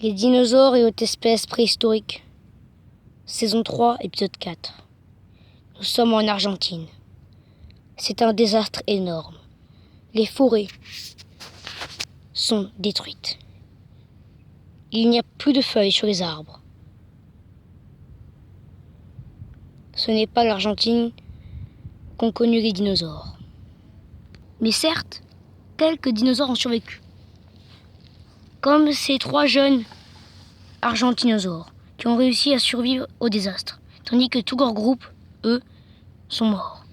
Les dinosaures et autres espèces préhistoriques. Saison 3, épisode 4. Nous sommes en Argentine. C'est un désastre énorme. Les forêts sont détruites. Il n'y a plus de feuilles sur les arbres. Ce n'est pas l'Argentine qu'ont connu les dinosaures. Mais certes, quelques dinosaures ont survécu. Comme ces 3 jeunes argentinosaures qui ont réussi à survivre au désastre, tandis que tout leur groupe, eux, sont morts.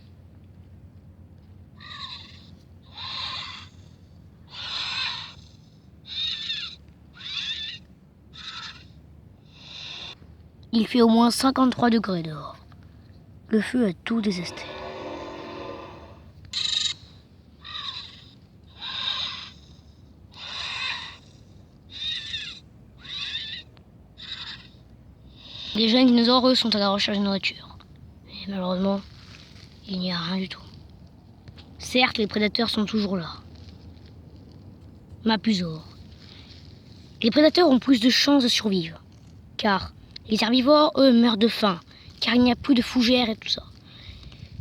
Il fait au moins 53 degrés dehors. Le feu a tout désesté. Les jeunes dinosaures, eux, sont à la recherche de nourriture. Et malheureusement, il n'y a rien du tout. Certes, les prédateurs sont toujours là. Mapusaures. Les prédateurs ont plus de chances de survivre. Car les herbivores, eux, meurent de faim. Car il n'y a plus de fougères et tout ça.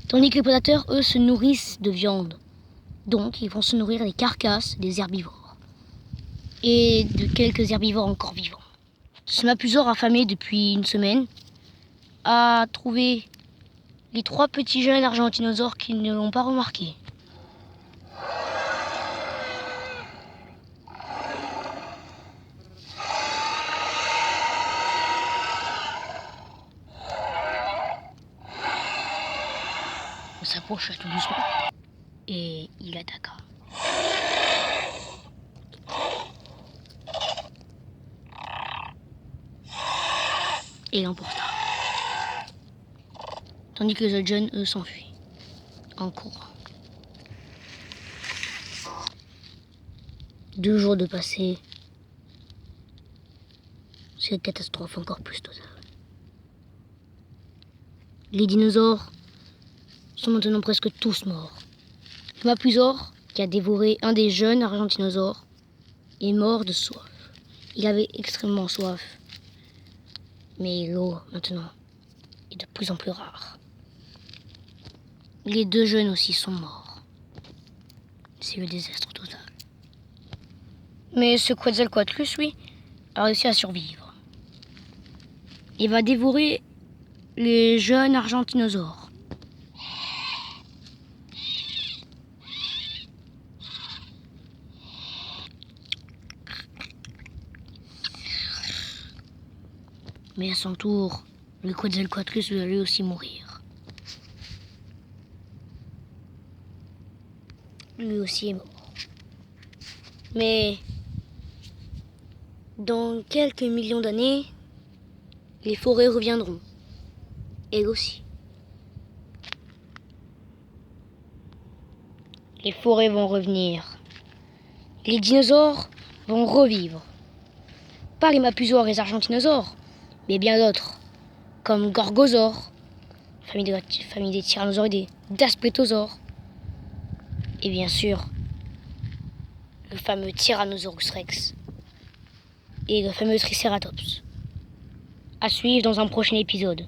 Tandis que les prédateurs, eux, se nourrissent de viande. Donc, ils vont se nourrir des carcasses des herbivores. Et de quelques herbivores encore vivants. Ce mapusaure affamé depuis une semaine a trouvé les 3 petits jeunes argentinosaures qui ne l'ont pas remarqué. Il s'approcha tout doucement et il attaqua. Et l'emporta. Tandis que les autres jeunes, eux, s'enfuient en courant. 2 jours de passé, c'est une catastrophe encore plus totale. Les dinosaures sont maintenant presque tous morts. Le mapusaure, qui a dévoré un des jeunes argentinosaures, est mort de soif. Il avait extrêmement soif. Mais l'eau, maintenant, est de plus en plus rare. Les 2 jeunes aussi sont morts. C'est le désastre total. Mais ce Quetzalcoatlus, lui, a réussi à survivre. Il va dévorer les jeunes argentinosaures. Mais à son tour, le Quetzalcoatlus va lui aussi mourir. Lui aussi est mort. Mais dans quelques millions d'années, les forêts reviendront. Elles aussi. Les forêts vont revenir. Les dinosaures vont revivre. Pas les mapusaures et les argentinosaures, mais bien d'autres, comme Gorgosaure, famille des tyrannosauridés, d'Asplétosaures, et bien sûr, le fameux Tyrannosaurus Rex et le fameux Triceratops. À suivre dans un prochain épisode.